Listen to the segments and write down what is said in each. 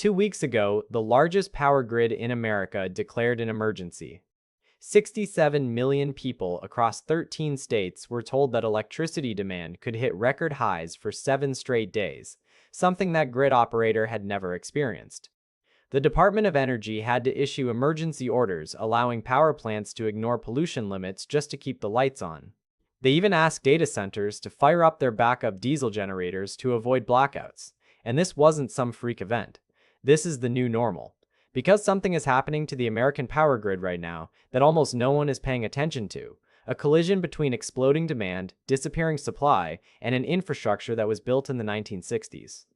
2 weeks ago, the largest power grid in America declared an emergency. 67 million people across 13 states were told that electricity demand could hit record highs for 7 straight days, something that grid operator had never experienced. The Department of Energy had to issue emergency orders allowing power plants to ignore pollution limits just to keep the lights on. They even asked data centers to fire up their backup diesel generators to avoid blackouts. And this wasn't some freak event. This is the new normal. Because something is happening to the American power grid right now that almost no one is paying attention to. A collision between exploding demand, disappearing supply, and an infrastructure that was built in the 1960s.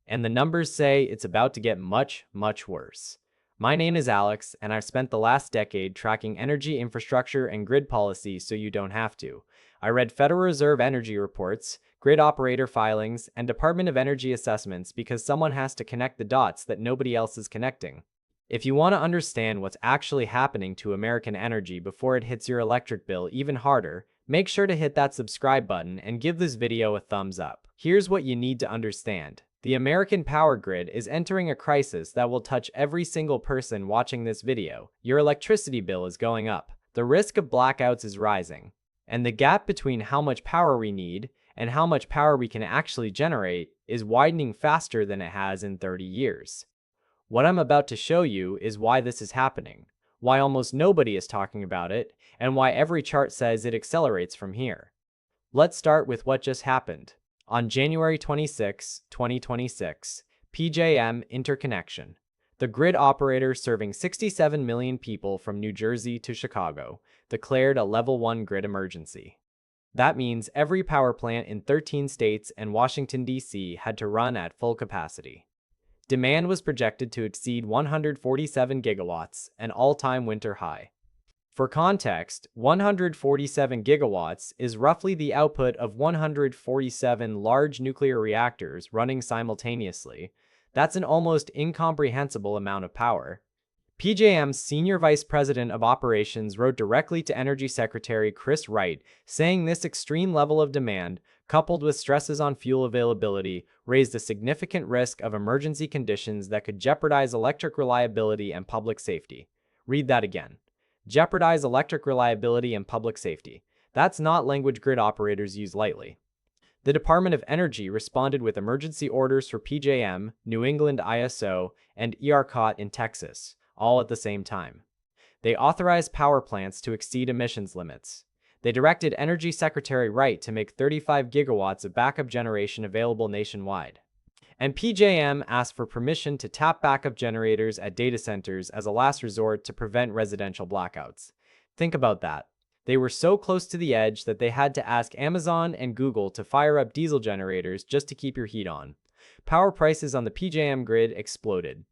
And the numbers say it's about to get much, much worse. My name is Alex, and I've spent the last decade tracking energy infrastructure and grid policy so you don't have to. I read Federal Reserve energy reports, grid operator filings, and Department of Energy assessments because someone has to connect the dots that nobody else is connecting. If you want to understand what's actually happening to American energy before it hits your electric bill even harder, make sure to hit that subscribe button and give this video a thumbs up. Here's what you need to understand. The American power grid is entering a crisis that will touch every single person watching this video. Your electricity bill is going up. The risk of blackouts is rising. And the gap between how much power we need and how much power we can actually generate is widening faster than it has in 30 years. What I'm about to show you is why this is happening, why almost nobody is talking about it, and why every chart says it accelerates from here. Let's start with what just happened. On January 26, 2026, PJM interconnection. The grid operator serving 67 million people from New Jersey to Chicago declared a Level 1 grid emergency. That means every power plant in 13 states and Washington, D.C. had to run at full capacity. Demand was projected to exceed 147 gigawatts, an all-time winter high. For context, 147 gigawatts is roughly the output of 147 large nuclear reactors running simultaneously. That's an almost incomprehensible amount of power. PJM's Senior Vice President of Operations wrote directly to Energy Secretary Chris Wright, saying this extreme level of demand, coupled with stresses on fuel availability, raised a significant risk of emergency conditions that could jeopardize electric reliability and public safety. Read that again. Jeopardize electric reliability and public safety. That's not language grid operators use lightly. The Department of Energy responded with emergency orders for PJM, New England ISO, and ERCOT in Texas, all at the same time. They authorized power plants to exceed emissions limits. They directed Energy Secretary Wright to make 35 gigawatts of backup generation available nationwide. And PJM asked for permission to tap backup generators at data centers as a last resort to prevent residential blackouts. Think about that. They were so close to the edge that they had to ask Amazon and Google to fire up diesel generators just to keep your heat on. Power prices on the PJM grid exploded.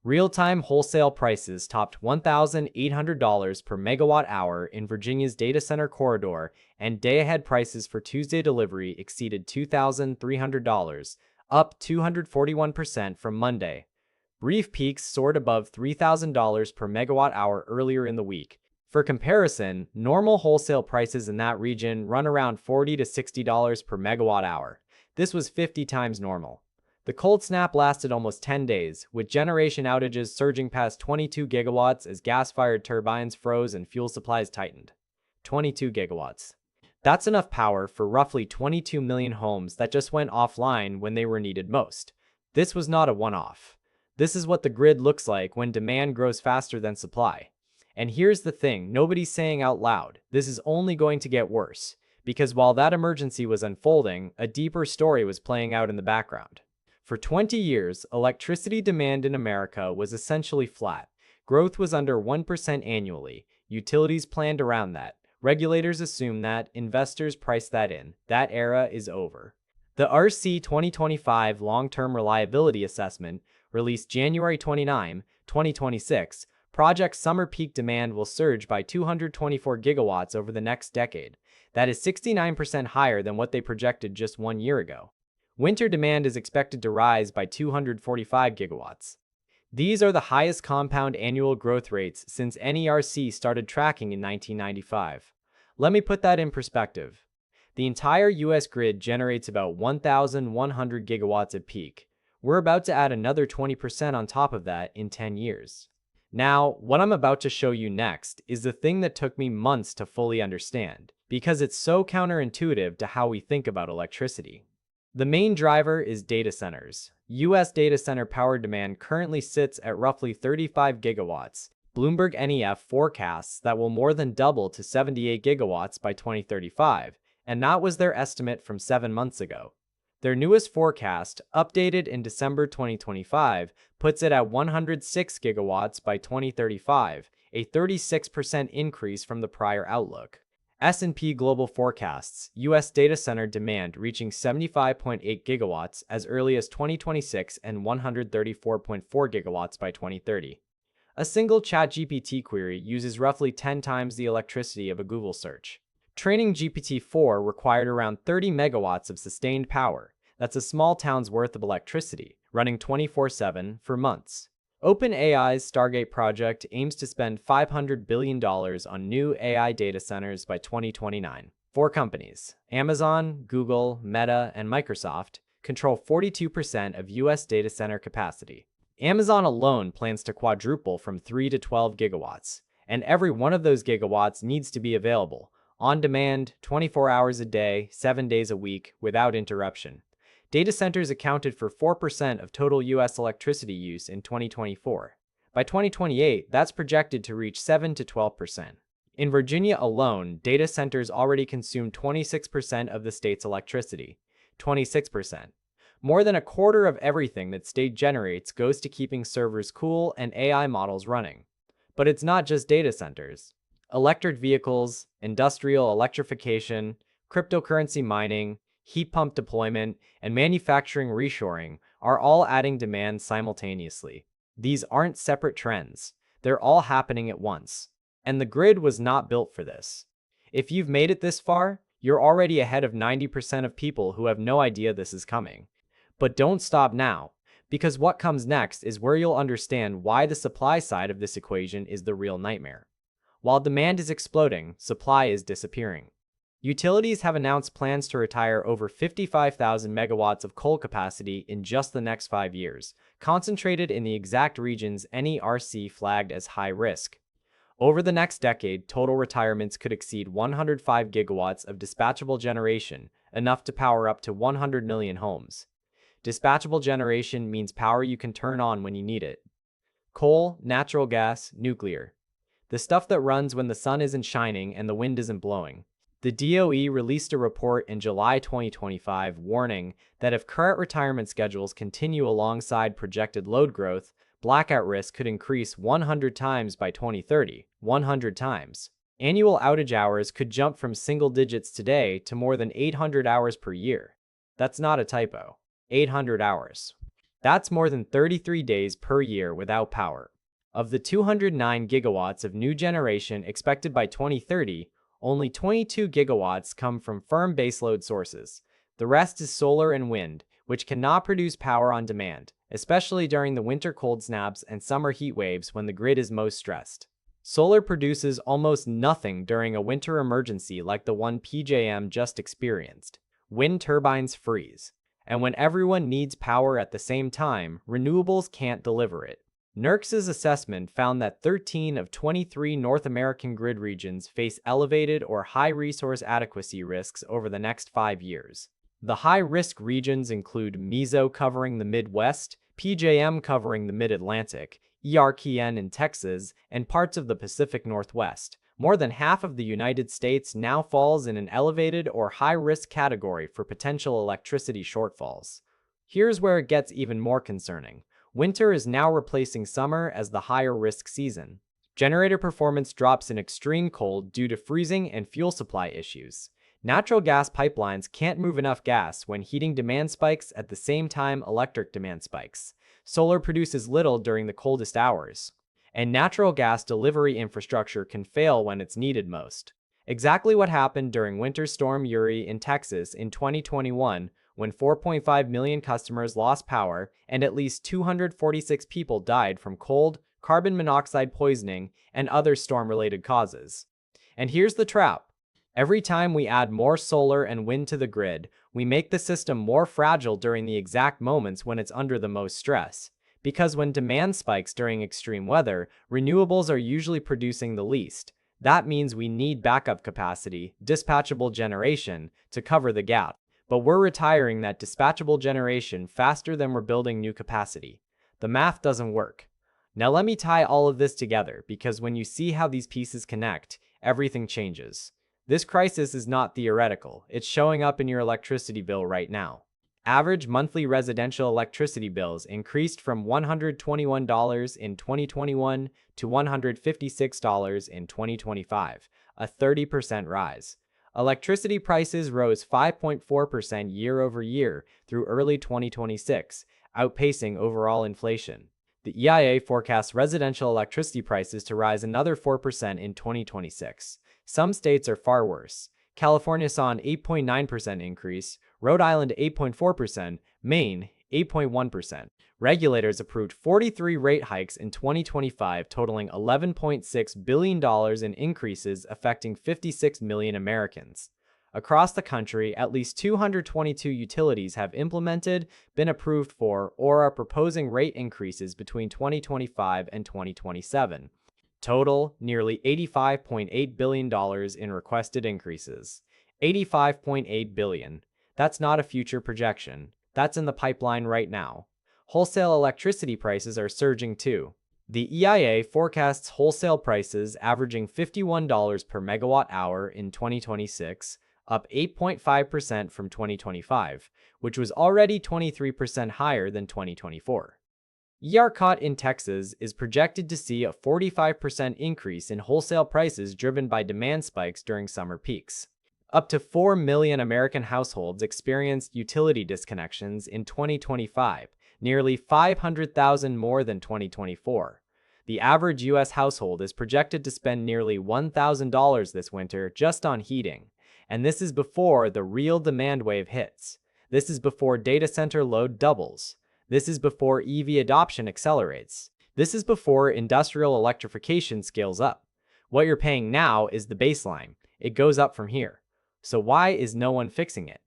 Real-time wholesale prices topped $1,800 per megawatt hour in Virginia's data center corridor, and day-ahead prices for Tuesday delivery exceeded $2,300, up 241% from Monday. Brief peaks soared above $3,000 per megawatt hour earlier in the week. For comparison, normal wholesale prices in that region run around $40 to $60 per megawatt hour. This was 50 times normal. The cold snap lasted almost 10 days, with generation outages surging past 22 gigawatts as gas-fired turbines froze and fuel supplies tightened. 22 gigawatts. That's enough power for roughly 22 million homes that just went offline when they were needed most. This was not a one-off. This is what the grid looks like when demand grows faster than supply. And here's the thing nobody's saying out loud, this is only going to get worse. Because while that emergency was unfolding, a deeper story was playing out in the background. For 20 years, electricity demand in America was essentially flat. Growth was under 1% annually. Utilities planned around that. Regulators assumed that. Investors priced that in. That era is over. The RC 2025 Long-Term Reliability Assessment, released January 29, 2026, projects summer peak demand will surge by 224 gigawatts over the next decade. That is 69% higher than what they projected just 1 year ago. Winter demand is expected to rise by 245 gigawatts. These are the highest compound annual growth rates since NERC started tracking in 1995. Let me put that in perspective. The entire US grid generates about 1,100 gigawatts at peak. We're about to add another 20% on top of that in 10 years. Now, what I'm about to show you next is the thing that took me months to fully understand, because it's so counterintuitive to how we think about electricity. The main driver is data centers. US data center power demand currently sits at roughly 35 gigawatts. Bloomberg NEF forecasts that will more than double to 78 gigawatts by 2035, and that was their estimate from 7 months ago. Their newest forecast, updated in December 2025, puts it at 106 gigawatts by 2035, a 36% increase from the prior outlook. S&P Global forecasts US data center demand reaching 75.8 gigawatts as early as 2026 and 134.4 gigawatts by 2030. A single ChatGPT query uses roughly 10 times the electricity of a Google search. Training GPT-4 required around 30 megawatts of sustained power. That's a small town's worth of electricity, running 24/7 for months. OpenAI's Stargate project aims to spend $500 billion on new AI data centers by 2029. Four companies, Amazon, Google, Meta, and Microsoft, control 42% of US data center capacity. Amazon alone plans to quadruple from 3 to 12 gigawatts, and every one of those gigawatts needs to be available, on demand, 24 hours a day, 7 days a week, without interruption. Data centers accounted for 4% of total US electricity use in 2024. By 2028, that's projected to reach 7 to 12%. In Virginia alone, data centers already consume 26% of the state's electricity. 26%. More than a quarter of everything that state generates goes to keeping servers cool and AI models running. But it's not just data centers. Electric vehicles, industrial electrification, cryptocurrency mining, heat pump deployment, and manufacturing reshoring are all adding demand simultaneously. These aren't separate trends. They're all happening at once. And the grid was not built for this. If you've made it this far, you're already ahead of 90% of people who have no idea this is coming. But don't stop now, because what comes next is where you'll understand why the supply side of this equation is the real nightmare. While demand is exploding, supply is disappearing. Utilities have announced plans to retire over 55,000 megawatts of coal capacity in just the next 5 years, concentrated in the exact regions NERC flagged as high risk. Over the next decade, total retirements could exceed 105 gigawatts of dispatchable generation, enough to power up to 100 million homes. Dispatchable generation means power you can turn on when you need it. Coal, natural gas, nuclear. The stuff that runs when the sun isn't shining and the wind isn't blowing. The DOE released a report in July 2025 warning that if current retirement schedules continue alongside projected load growth, blackout risk could increase 100 times by 2030. 100 times. Annual outage hours could jump from single digits today to more than 800 hours per year. That's not a typo. 800 hours. That's more than 33 days per year without power. Of the 209 gigawatts of new generation expected by 2030, only 22 gigawatts come from firm baseload sources. The rest is solar and wind, which cannot produce power on demand, especially during the winter cold snaps and summer heat waves when the grid is most stressed. Solar produces almost nothing during a winter emergency like the one PJM just experienced. Wind turbines freeze. And when everyone needs power at the same time, renewables can't deliver it. NERC's assessment found that 13 of 23 North American grid regions face elevated or high resource adequacy risks over the next 5 years. The high-risk regions include MISO covering the Midwest, PJM covering the Mid-Atlantic, ERKN in Texas, and parts of the Pacific Northwest. More than half of the United States now falls in an elevated or high-risk category for potential electricity shortfalls. Here's where it gets even more concerning. Winter is now replacing summer as the higher-risk season. Generator performance drops in extreme cold due to freezing and fuel supply issues. Natural gas pipelines can't move enough gas when heating demand spikes at the same time electric demand spikes. Solar produces little during the coldest hours. And natural gas delivery infrastructure can fail when it's needed most. Exactly what happened during Winter Storm Uri in Texas in 2021, when 4.5 million customers lost power and at least 246 people died from cold, carbon monoxide poisoning, and other storm-related causes. And here's the trap. Every time we add more solar and wind to the grid, We make the system more fragile during the exact moments when it's under the most stress. Because when demand spikes during extreme weather, renewables are usually producing the least. That means we need backup capacity, dispatchable generation, to cover the gap. But we're retiring that dispatchable generation faster than we're building new capacity. The math doesn't work. Now let me tie all of this together, because when you see how these pieces connect, everything changes. This crisis is not theoretical, it's showing up in your electricity bill right now. Average monthly residential electricity bills increased from $121 in 2021 to $156 in 2025, a 30% rise. Electricity prices rose 5.4% year over year through early 2026, outpacing overall inflation. The EIA forecasts residential electricity prices to rise another 4% in 2026. Some states are far worse. California saw an 8.9% increase, Rhode Island 8.4%, Maine 8.1%. Regulators approved 43 rate hikes in 2025, totaling $11.6 billion in increases affecting 56 million Americans. Across the country, at least 222 utilities have implemented, been approved for, or are proposing rate increases between 2025 and 2027. Total, nearly $85.8 billion in requested increases. $85.8 billion. That's not a future projection. That's in the pipeline right now. Wholesale electricity prices are surging too. The EIA forecasts wholesale prices averaging $51 per megawatt hour in 2026, up 8.5% from 2025, which was already 23% higher than 2024. ERCOT in Texas is projected to see a 45% increase in wholesale prices driven by demand spikes during summer peaks. Up to 4 million American households experienced utility disconnections in 2025, nearly 500,000 more than 2024. The average U.S. household is projected to spend nearly $1,000 this winter just on heating. And this is before the real demand wave hits. This is before data center load doubles. This is before EV adoption accelerates. This is before industrial electrification scales up. What you're paying now is the baseline. It goes up from here. So why is no one fixing it?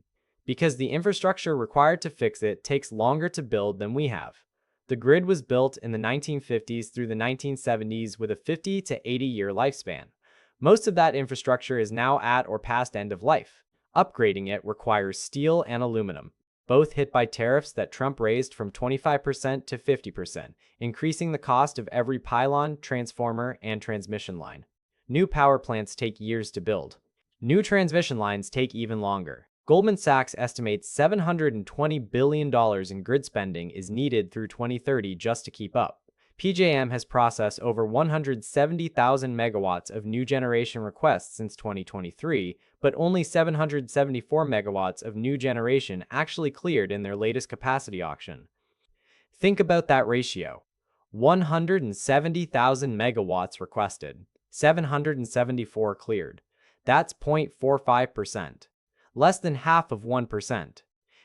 Because the infrastructure required to fix it takes longer to build than we have. The grid was built in the 1950s through the 1970s with a 50 to 80-year lifespan. Most of that infrastructure is now at or past end of life. Upgrading it requires steel and aluminum, both hit by tariffs that Trump raised from 25% to 50%, increasing the cost of every pylon, transformer, and transmission line. New power plants take years to build. New transmission lines take even longer. Goldman Sachs estimates $720 billion in grid spending is needed through 2030 just to keep up. PJM has processed over 170,000 megawatts of new generation requests since 2023, but only 774 megawatts of new generation actually cleared in their latest capacity auction. Think about that ratio. 170,000 megawatts requested, 774 cleared. That's 0.45%. Less than half of 1%.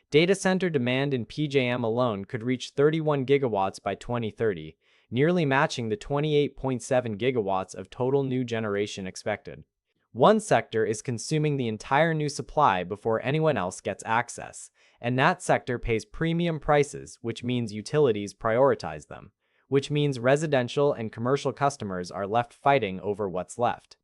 Data center demand in PJM alone could reach 31 gigawatts by 2030, nearly matching the 28.7 gigawatts of total new generation expected. One sector is consuming the entire new supply before anyone else gets access, and that sector pays premium prices, which means utilities prioritize them, which means residential and commercial customers are left fighting over what's left.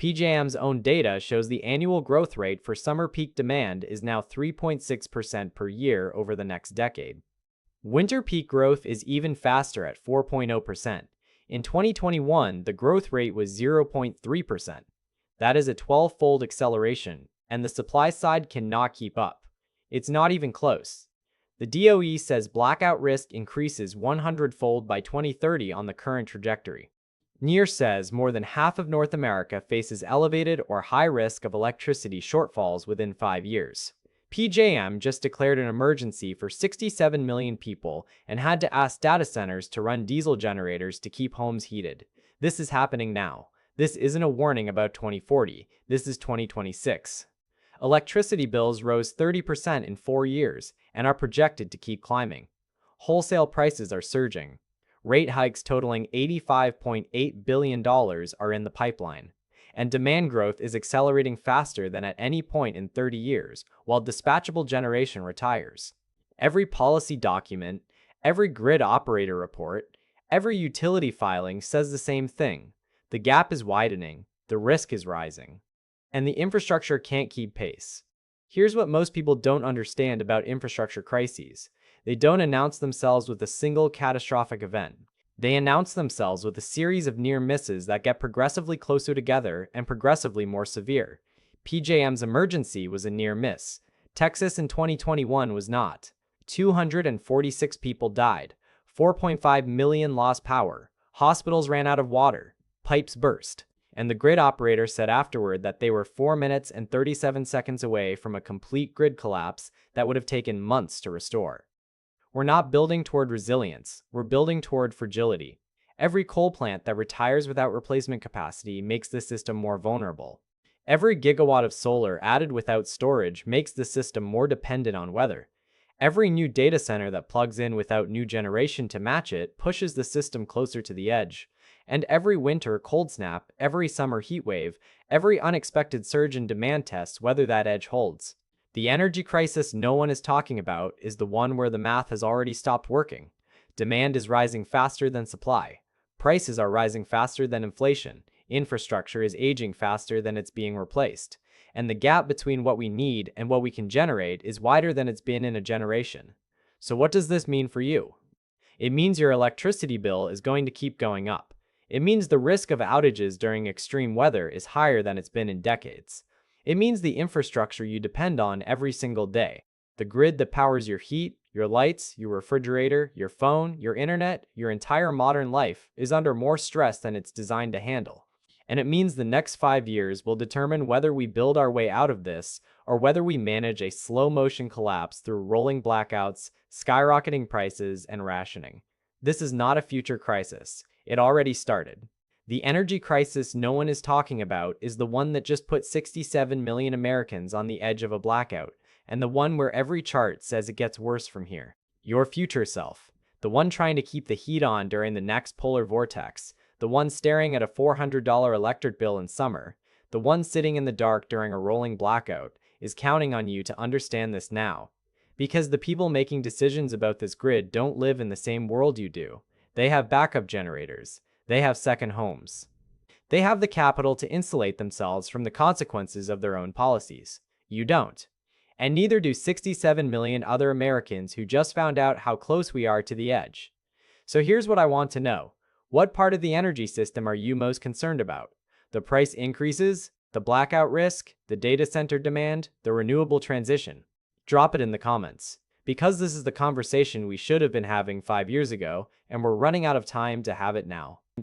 PJM's own data shows the annual growth rate for summer peak demand is now 3.6% per year over the next decade. Winter peak growth is even faster at 4.0%. In 2021, the growth rate was 0.3%. That is a 12-fold acceleration, and the supply side cannot keep up. It's not even close. The DOE says blackout risk increases 100-fold by 2030 on the current trajectory. NERC says more than half of North America faces elevated or high risk of electricity shortfalls within 5 years. PJM just declared an emergency for 67 million people and had to ask data centers to run diesel generators to keep homes heated. This is happening now. This isn't a warning about 2040. This is 2026. Electricity bills rose 30% in 4 years and are projected to keep climbing. Wholesale prices are surging. Rate hikes totaling $85.8 billion are in the pipeline. and demand growth is accelerating faster than at any point in 30 years, while dispatchable generation retires. Every policy document, every grid operator report, every utility filing says the same thing. The gap is widening, the risk is rising, and the infrastructure can't keep pace. Here's what most people don't understand about infrastructure crises. They don't announce themselves with a single catastrophic event. They announce themselves with a series of near misses that get progressively closer together and progressively more severe. PJM's emergency was a near miss. Texas in 2021 was not. 246 people died. 4.5 million lost power. Hospitals ran out of water. Pipes burst. And the grid operator said afterward that they were 4 minutes and 37 seconds away from a complete grid collapse that would have taken months to restore. We're not building toward resilience, we're building toward fragility. Every coal plant that retires without replacement capacity makes the system more vulnerable. Every gigawatt of solar added without storage makes the system more dependent on weather. Every new data center that plugs in without new generation to match it pushes the system closer to the edge. And every winter cold snap, every summer heat wave, every unexpected surge in demand tests whether that edge holds. The energy crisis no one is talking about is the one where the math has already stopped working. Demand is rising faster than supply. Prices are rising faster than inflation. Infrastructure is aging faster than it's being replaced. And the gap between what we need and what we can generate is wider than it's been in a generation. So what does this mean for you? It means your electricity bill is going to keep going up. It means the risk of outages during extreme weather is higher than it's been in decades. It means the infrastructure you depend on every single day, the grid that powers your heat, your lights, your refrigerator, your phone, your internet, your entire modern life, is under more stress than it's designed to handle. And it means the next 5 years will determine whether we build our way out of this or whether we manage a slow-motion collapse through rolling blackouts, skyrocketing prices, and rationing. This is not a future crisis. It already started. The energy crisis no one is talking about is the one that just put 67 million Americans on the edge of a blackout, and the one where every chart says it gets worse from here. Your future self, the one trying to keep the heat on during the next polar vortex, the one staring at a $400 electric bill in summer, the one sitting in the dark during a rolling blackout, is counting on you to understand this now. Because the people making decisions about this grid don't live in the same world you do. They have backup generators. They have second homes. They have the capital to insulate themselves from the consequences of their own policies. You don't. And neither do 67 million other Americans who just found out how close we are to the edge. So here's what I want to know. What part of the energy system are you most concerned about? The price increases, the blackout risk, the data center demand, the renewable transition? Drop it in the comments. Because this is the conversation we should have been having 5 years ago, and we're running out of time to have it now.